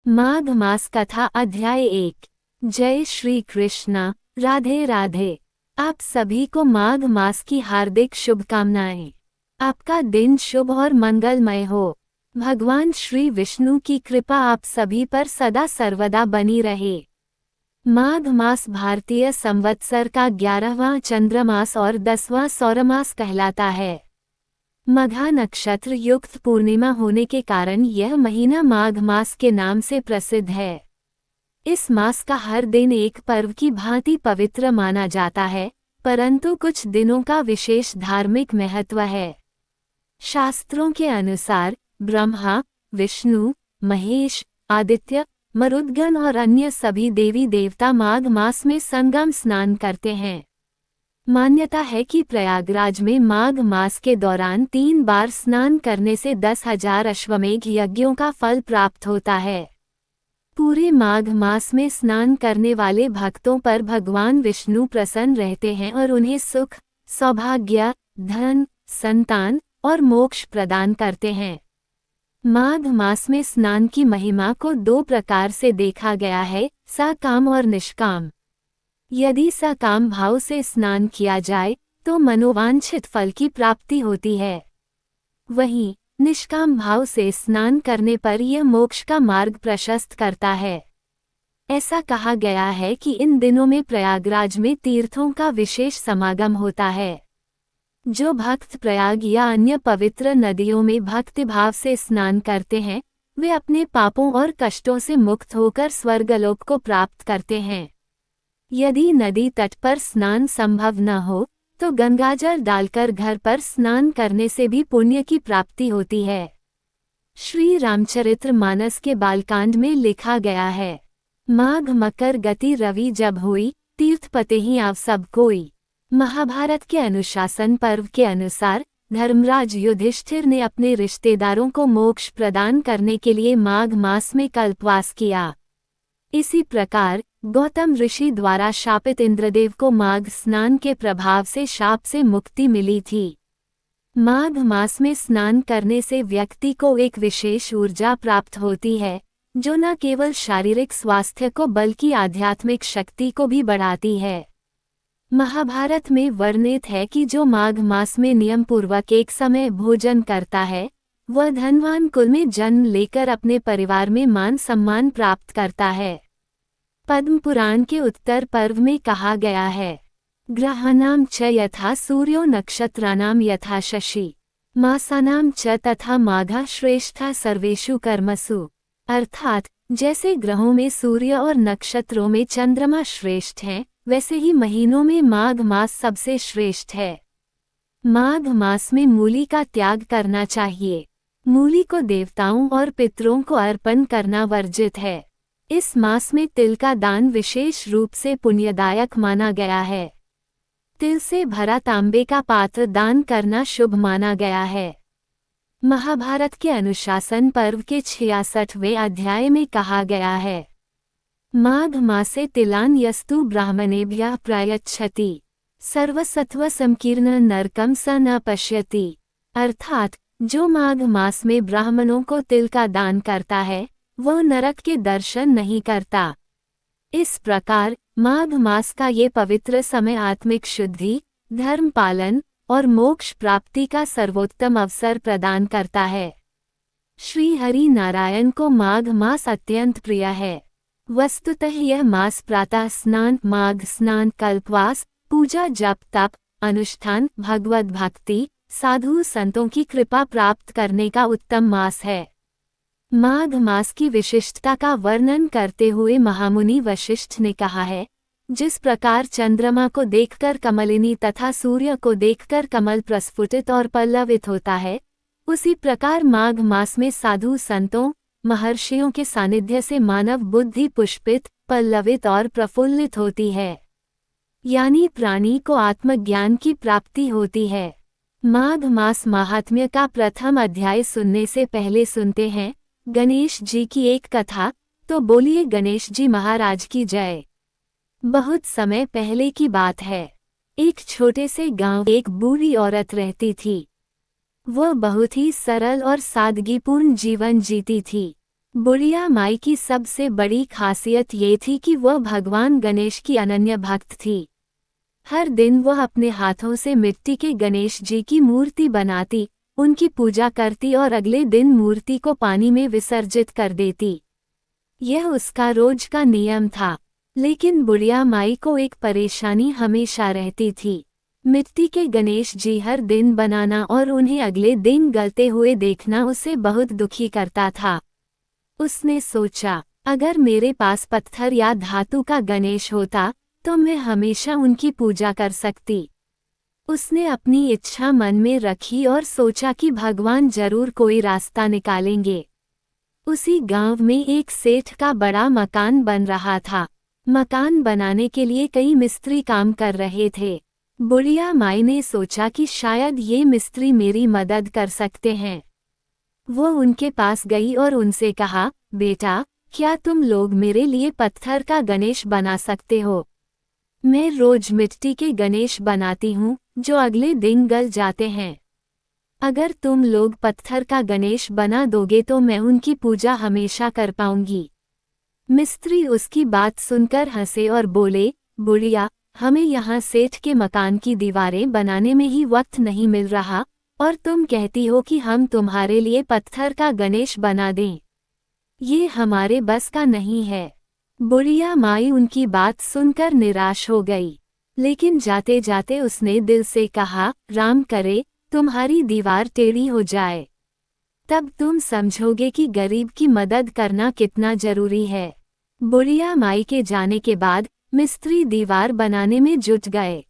माघ मास कथा अध्याय 1। जय श्री कृष्ण। राधे राधे। आप सभी को माघ मास की हार्दिक शुभकामनाएं। आपका दिन शुभ और मंगलमय हो। भगवान श्री विष्णु की कृपा आप सभी पर सदा सर्वदा बनी रहे। माघ मास भारतीय संवत्सर का 11वां चंद्रमास और 10वां सौरमास कहलाता है। मघा नक्षत्र युक्त पूर्णिमा होने के कारण यह महीना माघ मास के नाम से प्रसिद्ध है। इस मास का हर दिन एक पर्व की भांति पवित्र माना जाता है, परंतु कुछ दिनों का विशेष धार्मिक महत्व है। शास्त्रों के अनुसार ब्रह्मा, विष्णु, महेश, आदित्य, मरुद्गण और अन्य सभी देवी देवता माघ मास में संगम स्नान करते हैं। मान्यता है कि प्रयागराज में माघ मास के दौरान 3 बार स्नान करने से 10,000 अश्वमेघ यज्ञों का फल प्राप्त होता है। पूरे माघ मास में स्नान करने वाले भक्तों पर भगवान विष्णु प्रसन्न रहते हैं और उन्हें सुख, सौभाग्य, धन, संतान और मोक्ष प्रदान करते हैं। माघ मास में स्नान की महिमा को 2 प्रकार से देखा गया है, सकाम और निष्काम। यदि सकाम भाव से स्नान किया जाए तो मनोवांछित फल की प्राप्ति होती है। वहीं निष्काम भाव से स्नान करने पर यह मोक्ष का मार्ग प्रशस्त करता है। ऐसा कहा गया है कि इन दिनों में प्रयागराज में तीर्थों का विशेष समागम होता है। जो भक्त प्रयाग या अन्य पवित्र नदियों में भक्तिभाव से स्नान करते हैं, वे अपने पापों और कष्टों से मुक्त होकर स्वर्गलोक को प्राप्त करते हैं। यदि नदी तट पर स्नान संभव न हो तो गंगाजल डालकर घर पर स्नान करने से भी पुण्य की प्राप्ति होती है। श्री रामचरितमानस के बालकांड में लिखा गया है, माघ मकर गति रवि जब हुई, तीर्थ पते ही आव सब कोई। महाभारत के अनुशासन पर्व के अनुसार धर्मराज युधिष्ठिर ने अपने रिश्तेदारों को मोक्ष प्रदान करने के लिए माघ मास में कल्पवास किया। इसी प्रकार गौतम ऋषि द्वारा शापित इंद्रदेव को माघ स्नान के प्रभाव से शाप से मुक्ति मिली थी। माघ मास में स्नान करने से व्यक्ति को एक विशेष ऊर्जा प्राप्त होती है, जो न केवल शारीरिक स्वास्थ्य को बल्कि आध्यात्मिक शक्ति को भी बढ़ाती है। महाभारत में वर्णित है कि जो माघ मास में नियम पूर्वक एक समय भोजन करता है, वह धनवान कुल में जन्म लेकर अपने परिवार में मान सम्मान प्राप्त करता है। पद्म पुराण के उत्तर पर्व में कहा गया है, ग्रहाणाम च यथा सूर्यो नक्षत्राणाम यथा शशि मासानाम च तथा माघा श्रेष्ठा सर्वेषु कर्मसु। अर्थात जैसे ग्रहों में सूर्य और नक्षत्रों में चंद्रमा श्रेष्ठ हैं, वैसे ही महीनों में माघ मास सबसे श्रेष्ठ है। माघ मास में मूली का त्याग करना चाहिए। मूली को देवताओं और पितरों को अर्पण करना वर्जित है। इस मास में तिल का दान विशेष रूप से पुण्यदायक माना गया है। तिल से भरा तांबे का पात्र दान करना शुभ माना गया है। महाभारत के अनुशासन पर्व के 66वें अध्याय में कहा गया है, माघ मासे तिलान यस्तु ब्राह्मणेभ्यः प्रयच्छति सर्वसत्व संकीर्ण नरकम स न पश्यति। अर्थात जो माघ मास में ब्राह्मणों को तिल का दान करता है, वह नरक के दर्शन नहीं करता। इस प्रकार माघ मास का ये पवित्र समय आत्मिक शुद्धि, धर्म पालन और मोक्ष प्राप्ति का सर्वोत्तम अवसर प्रदान करता है। श्री हरि नारायण को माघ मास अत्यंत प्रिय है। वस्तुतः यह मास प्रातः स्नान, माघ स्नान, कल्पवास, पूजा, जप तप, अनुष्ठान, भगवद भक्ति, साधु संतों की कृपा प्राप्त करने का उत्तम मास है। माघ मास की विशिष्टता का वर्णन करते हुए महामुनि वशिष्ठ ने कहा है, जिस प्रकार चंद्रमा को देखकर कमलिनी तथा सूर्य को देखकर कमल प्रस्फुटित और पल्लवित होता है, उसी प्रकार माघ मास में साधु संतों, महर्षियों के सानिध्य से मानव बुद्धि पुष्पित, पल्लवित और प्रफुल्लित होती है। यानी प्राणी को आत्मज्ञान की प्राप्ति होती है। माघ मास महात्म्य का प्रथम अध्याय सुनने से पहले सुनते हैं गणेश जी की एक कथा। तो बोलिए गणेश जी महाराज की जय। बहुत समय पहले की बात है। एक छोटे से गांव एक बूढ़ी औरत रहती थी। वह बहुत ही सरल और सादगीपूर्ण जीवन जीती थी। बुढ़िया माई की सबसे बड़ी खासियत ये थी कि वह भगवान गणेश की अनन्य भक्त थी। हर दिन वह अपने हाथों से मिट्टी के गणेश जी की मूर्ति बनाती, उनकी पूजा करती और अगले दिन मूर्ति को पानी में विसर्जित कर देती। यह उसका रोज का नियम था। लेकिन बुढ़िया माई को एक परेशानी हमेशा रहती थी। मिट्टी के गणेश जी हर दिन बनाना और उन्हें अगले दिन गलते हुए देखना उसे बहुत दुखी करता था। उसने सोचा, अगर मेरे पास पत्थर या धातु का गणेश होता तो मैं हमेशा उनकी पूजा कर सकती। उसने अपनी इच्छा मन में रखी और सोचा कि भगवान जरूर कोई रास्ता निकालेंगे। उसी गांव में एक सेठ का बड़ा मकान बन रहा था। मकान बनाने के लिए कई मिस्त्री काम कर रहे थे। बुढ़िया माई ने सोचा कि शायद ये मिस्त्री मेरी मदद कर सकते हैं। वो उनके पास गई और उनसे कहा, बेटा, क्या तुम लोग मेरे लिए पत्थर का गणेश बना सकते हो? मैं रोज मिट्टी के गणेश बनाती हूँ जो अगले दिन गल जाते हैं। अगर तुम लोग पत्थर का गणेश बना दोगे तो मैं उनकी पूजा हमेशा कर पाऊंगी। मिस्त्री उसकी बात सुनकर हंसे और बोले, बुढ़िया, हमें यहाँ सेठ के मकान की दीवारें बनाने में ही वक्त नहीं मिल रहा और तुम कहती हो कि हम तुम्हारे लिए पत्थर का गणेश बना दें। ये हमारे बस का नहीं है। बुढ़िया माई उनकी बात सुनकर निराश हो गई। लेकिन जाते जाते उसने दिल से कहा, राम करे तुम्हारी दीवार टेढ़ी हो जाए, तब तुम समझोगे कि गरीब की मदद करना कितना जरूरी है। बुढ़िया माई के जाने के बाद मिस्त्री दीवार बनाने में जुट गए।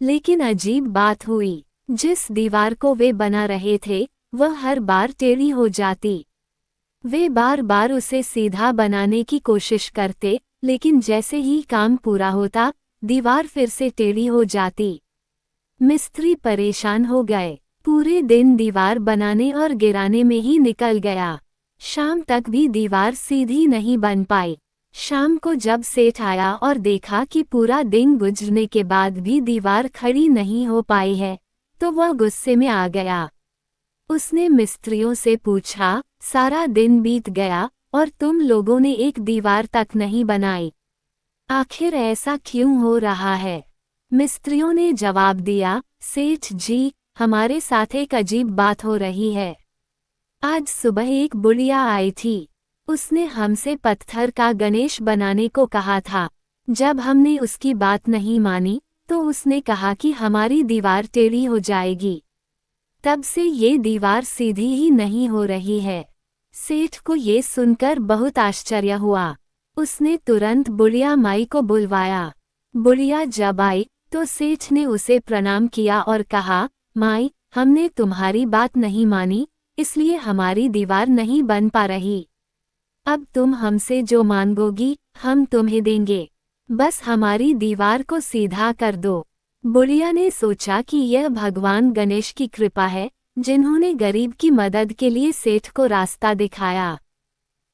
लेकिन अजीब बात हुई, जिस दीवार को वे बना रहे थे वह हर बार टेढ़ी हो जाती। वे बार बार उसे सीधा बनाने की कोशिश करते, लेकिन जैसे ही काम पूरा होता दीवार फिर से टेढ़ी हो जाती। मिस्त्री परेशान हो गए। पूरे दिन दीवार बनाने और गिराने में ही निकल गया। शाम तक भी दीवार सीधी नहीं बन पाई। शाम को जब सेठ आया और देखा कि पूरा दिन गुजरने के बाद भी दीवार खड़ी नहीं हो पाई है तो वह गुस्से में आ गया। उसने मिस्त्रियों से पूछा, सारा दिन बीत गया और तुम लोगों ने एक दीवार तक नहीं बनाई, आखिर ऐसा क्यों हो रहा है? मिस्त्रियों ने जवाब दिया, सेठ जी, हमारे साथ एक अजीब बात हो रही है। आज सुबह एक बुढ़िया आई थी। उसने हमसे पत्थर का गणेश बनाने को कहा था। जब हमने उसकी बात नहीं मानी तो उसने कहा कि हमारी दीवार टेढ़ी हो जाएगी। तब से ये दीवार सीधी ही नहीं हो रही है। सेठ को ये सुनकर बहुत आश्चर्य हुआ। उसने तुरंत बुढ़िया माई को बुलवाया। बुढ़िया जब आई तो सेठ ने उसे प्रणाम किया और कहा, माई, हमने तुम्हारी बात नहीं मानी, इसलिए हमारी दीवार नहीं बन पा रही। अब तुम हमसे जो मांगोगी हम तुम्हें देंगे, बस हमारी दीवार को सीधा कर दो। बुढ़िया ने सोचा कि यह भगवान गणेश की कृपा है जिन्होंने गरीब की मदद के लिए सेठ को रास्ता दिखाया।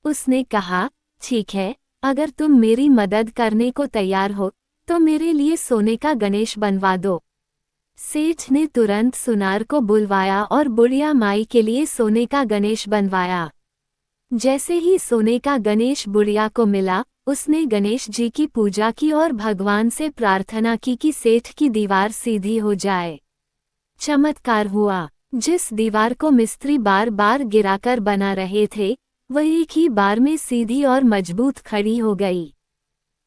उसने कहा, ठीक है, अगर तुम मेरी मदद करने को तैयार हो तो मेरे लिए सोने का गणेश बनवा दो। सेठ ने तुरंत सुनार को बुलवाया और बुढ़िया माई के लिए सोने का गणेश बनवाया। जैसे ही सोने का गणेश बुढ़िया को मिला, उसने गणेश जी की पूजा की और भगवान से प्रार्थना की कि सेठ की दीवार सीधी हो जाए। चमत्कार हुआ। जिस दीवार को मिस्त्री बार बार गिराकर बना रहे थे वह एक ही बार में सीधी और मजबूत खड़ी हो गई।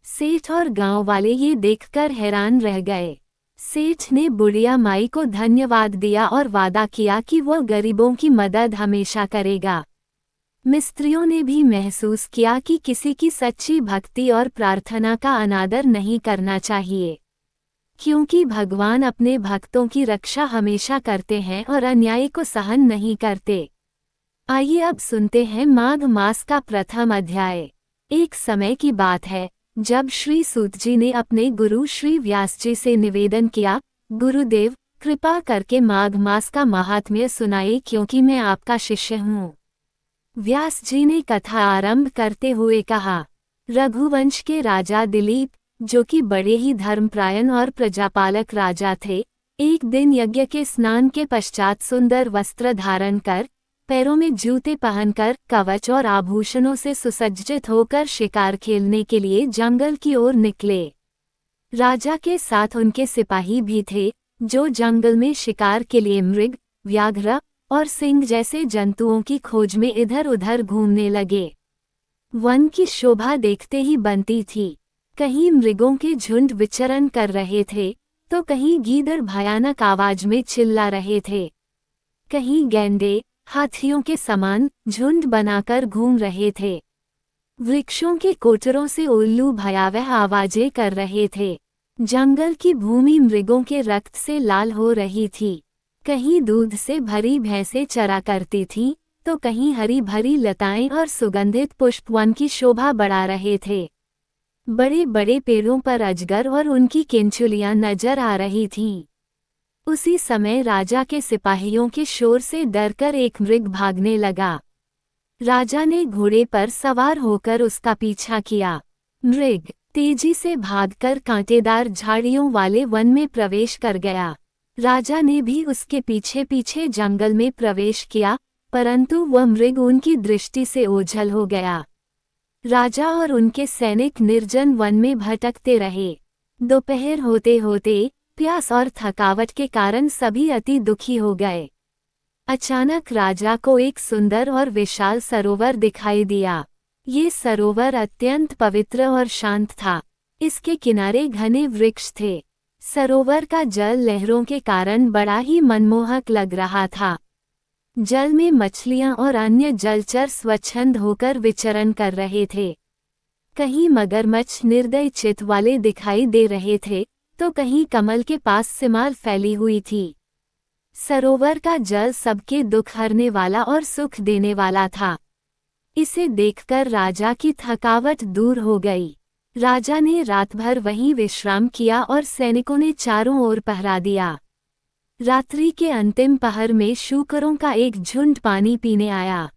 सेठ और गांव वाले ये देखकर हैरान रह गए। सेठ ने बुढ़िया माई को धन्यवाद दिया और वादा किया कि वह गरीबों की मदद हमेशा करेगा। मिस्त्रियों ने भी महसूस किया कि किसी की सच्ची भक्ति और प्रार्थना का अनादर नहीं करना चाहिए, क्योंकि भगवान अपने भक्तों की रक्षा हमेशा करते हैं और अन्याय को सहन नहीं करते। आइए अब सुनते हैं माघ मास का प्रथम अध्याय। एक समय की बात है जब श्री सूत जी ने अपने गुरु श्री व्यास जी से निवेदन किया, गुरुदेव, कृपा करके माघ मास का महात्म्य सुनाइए क्योंकि मैं आपका शिष्य हूँ। व्यास जी ने कथा आरंभ करते हुए कहा, रघुवंश के राजा दिलीप, जो कि बड़े ही धर्मप्रायण और प्रजापालक राजा थे, एक दिन यज्ञ के स्नान के पश्चात सुंदर वस्त्र धारण कर पैरों में जूते पहनकर कवच और आभूषणों से सुसज्जित होकर शिकार खेलने के लिए जंगल की ओर निकले। राजा के साथ उनके सिपाही भी थे, जो जंगल में शिकार के लिए मृग, व्याघ्र और सिंह जैसे जंतुओं की खोज में इधर उधर घूमने लगे। वन की शोभा देखते ही बनती थी। कहीं मृगों के झुंड विचरण कर रहे थे, तो कहीं गीदड़ भयानक आवाज में चिल्ला रहे थे। कहीं गैंडे हाथियों के समान झुंड बनाकर घूम रहे थे। वृक्षों के कोटरों से उल्लू भयावह आवाजें कर रहे थे। जंगल की भूमि मृगों के रक्त से लाल हो रही थी। कहीं दूध से भरी भैंसें चरा करती थीं, तो कहीं हरी भरी लताएं और सुगंधित पुष्प वन की शोभा बढ़ा रहे थे। बड़े बड़े पेड़ों पर अजगर और उनकी केंचुलियां नजर आ रही थीं। उसी समय राजा के सिपाहियों के शोर से डरकर एक मृग भागने लगा। राजा ने घोड़े पर सवार होकर उसका पीछा किया। मृग तेजी से भागकर कांटेदार झाड़ियों वाले वन में प्रवेश कर गया। राजा ने भी उसके पीछे पीछे जंगल में प्रवेश किया, परंतु वह मृग उनकी दृष्टि से ओझल हो गया। राजा और उनके सैनिक निर्जन वन में भटकते रहे। दोपहर होते होते प्यास और थकावट के कारण सभी अति दुखी हो गए। अचानक राजा को एक सुंदर और विशाल सरोवर दिखाई दिया। ये सरोवर अत्यंत पवित्र और शांत था। इसके किनारे घने वृक्ष थे। सरोवर का जल लहरों के कारण बड़ा ही मनमोहक लग रहा था। जल में मछलियां और अन्य जलचर स्वच्छंद होकर विचरण कर रहे थे। कहीं मगरमच्छ निर्दय चित्त वाले दिखाई दे रहे थे, तो कहीं कमल के पास सिमार फैली हुई थी। सरोवर का जल सबके दुख हरने वाला और सुख देने वाला था। इसे देखकर राजा की थकावट दूर हो गई। राजा ने रात भर वहीं विश्राम किया और सैनिकों ने चारों ओर पहरा दिया। रात्रि के अंतिम पहर में शूकरों का एक झुंड पानी पीने आया।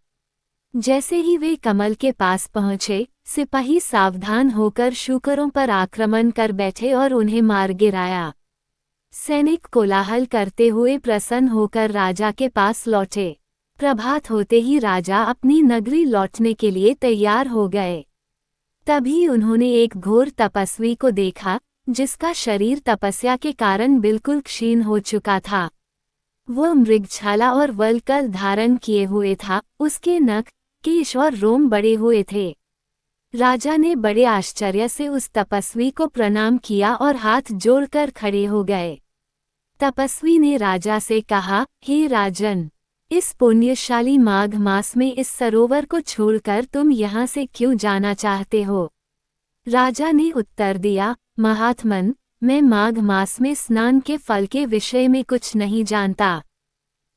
जैसे ही वे कमल के पास पहुंचे, सिपाही सावधान होकर शूकरों पर आक्रमण कर बैठे और उन्हें मार गिराया। सैनिक कोलाहल करते हुए प्रसन्न होकर राजा के पास लौटे। प्रभात होते ही राजा अपनी नगरी लौटने के लिए तैयार हो गए। तभी उन्होंने एक घोर तपस्वी को देखा, जिसका शरीर तपस्या के कारण बिल्कुल क्षीण हो चुका था। वह मृगछाला और वल्कल धारण किए हुए था। उसके नख, केश और रोम बड़े हुए थे। राजा ने बड़े आश्चर्य से उस तपस्वी को प्रणाम किया और हाथ जोड़कर खड़े हो गए। तपस्वी ने राजा से कहा, हे राजन, इस पुण्यशाली माघ मास में इस सरोवर को छोड़कर तुम यहाँ से क्यों जाना चाहते हो? राजा ने उत्तर दिया, महात्मन, मैं माघ मास में स्नान के फल के विषय में कुछ नहीं जानता।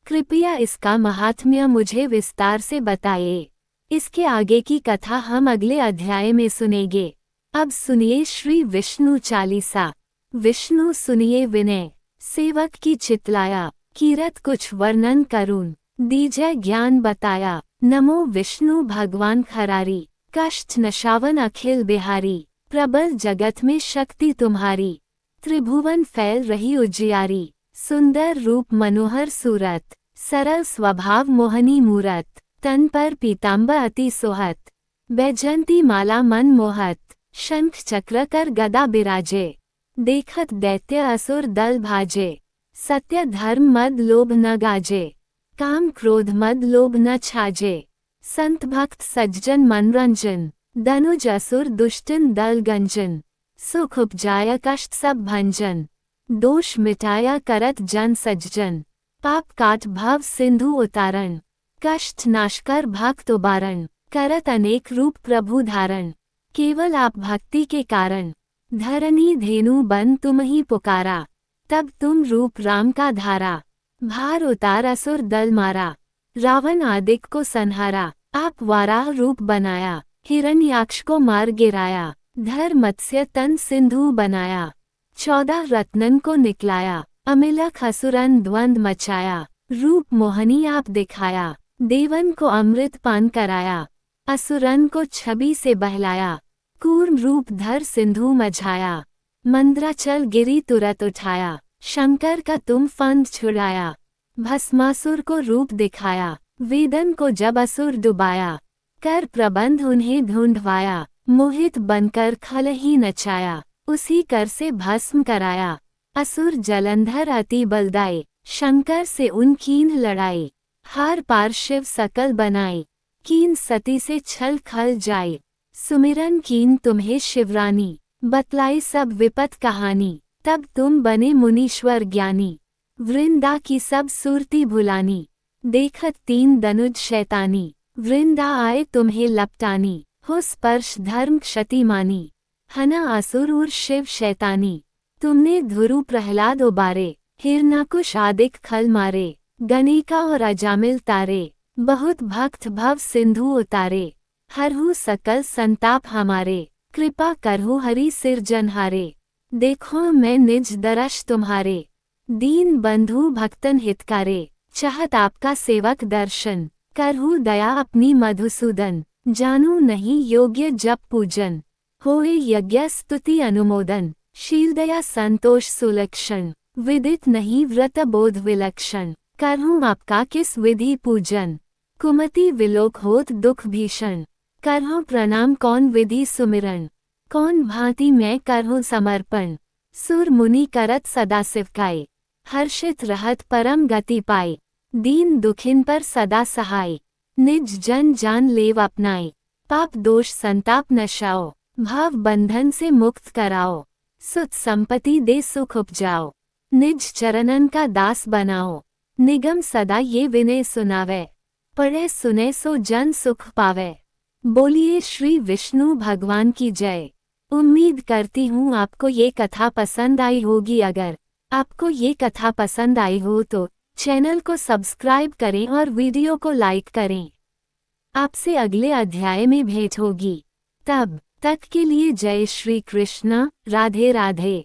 कृपया इसका महात्म्य मुझे विस्तार से बताइए। इसके आगे की कथा हम अगले अध्याय में सुनेंगे। अब सुनिए श्री विष्णु चालीसा। विष्णु सुनिए विनय, सेवक की चितलाया, कीरत कुछ वर्णन करूं, दीजय ज्ञान बताया। नमो विष्णु भगवान खरारी, कष्ट नशावन अखिल बिहारी। प्रबल जगत में शक्ति तुम्हारी, त्रिभुवन फैल रही उजियारी। सुंदर रूप मनोहर सूरत, सरल स्वभाव मोहनी मूरत। तन पर पीताम्बर अति सोहत, बैजंती माला मन मोहत। शंख चक्र कर गदा बिराजे, देखत दैत्य असुर दल भाजे। सत्य धर्म मद लोभ न गाजे, काम क्रोध मद लोभ न छाजे। संत भक्त सज्जन मनरंजन, धनुज असुर दुष्टन दल गंजन। सुख उपजाय कष्ट सब भंजन, दोष मिटाया करत जन सज्जन। पाप काट भव सिंधु उतारण, कष्ट नाशकर भक्त उबारण। करत अनेक रूप प्रभु धारण, केवल आप भक्ति के कारण। धरनी धेनु बन तुम ही पुकारा, तब तुम रूप राम का धारा। भार उतार असुर दल मारा, रावण आदिक को संहारा। आप वाराह रूप बनाया, हिरण्याक्ष को मार गिराया। धर मत्स्य तन सिंधु बनाया, 14 रत्नन को निकलाया। अमिलख असुरन द्वंद मचाया, रूप मोहनी आप दिखाया। देवन को अमृत पान कराया, असुरन को छवि से बहलाया। कूर्म रूप धर सिंधु मझाया, मंद्राचल गिरी तुरत उठाया। शंकर का तुम फंद छुड़ाया, भस्मासुर को रूप दिखाया। वेदन को जब असुर डुबाया, कर प्रबंध उन्हें ढूंढवाया, मोहित बनकर खल ही नचाया, उसी कर से भस्म कराया। असुर जलंधर अति बलदाई, शंकर से उन कीन लड़ाई, हार पार शिव सकल बनाई, कीन सती से छल खल जाए। सुमिरन कीन तुम्हें शिवरानी, बतलाई सब विपत कहानी, तब तुम बने मुनीश्वर ज्ञानी, वृंदा की सब सुरती भुलानी, देखत तीन दनुज शैतानी, वृंदा आए तुम्हें लपटानी, हो स्पर्श धर्म क्षति मानी, हना असुर और शिव शैतानी, तुमने ध्रुव प्रहलाद उबारे, हिरणाकुश आदिक खल मारे, गणिका और अजामिल तारे, बहुत भक्त भव सिंधु उतारे, हरहु सकल संताप हमारे, कृपा करहु हरि सिरजनहारे, देखो मैं निज दरश तुम्हारे, दीन बंधु भक्तन हितकारे, चाहत आपका सेवक दर्शन, करहु दया अपनी मधुसूदन, जानू नहीं योग्य जप पूजन, होए यज्ञ स्तुति अनुमोदन, शील दया संतोष सुलक्षण, विदित नहीं व्रत बोध विलक्षण, करहूँ आपका किस विधि पूजन, कुमति विलोक होत दुख भीषण, करहूँ प्रणाम कौन विधि सुमिरन, कौन भांति मैं करहूँ समर्पण, सुर मुनि करत सदा सिवकाय, हर्षित रहत परम गति पाए, दीन दुखिन पर सदा सहाय, निज जन जान लेव अपनाए, पाप दोष संताप नशाओ, भाव बंधन से मुक्त कराओ, सुत संपत्ति दे सुख उपजाओ, निज चरणन का दास बनाओ, निगम सदा ये विनय सुनावे, पढ़े सुने सो जन सुख पावे। बोलिए श्री विष्णु भगवान की जय। उम्मीद करती हूँ आपको ये कथा पसंद आई होगी। अगर आपको ये कथा पसंद आई हो तो चैनल को सब्सक्राइब करें और वीडियो को लाइक करें। आपसे अगले अध्याय में भेंट होगी। तब तक के लिए जय श्री कृष्ण, राधे राधे।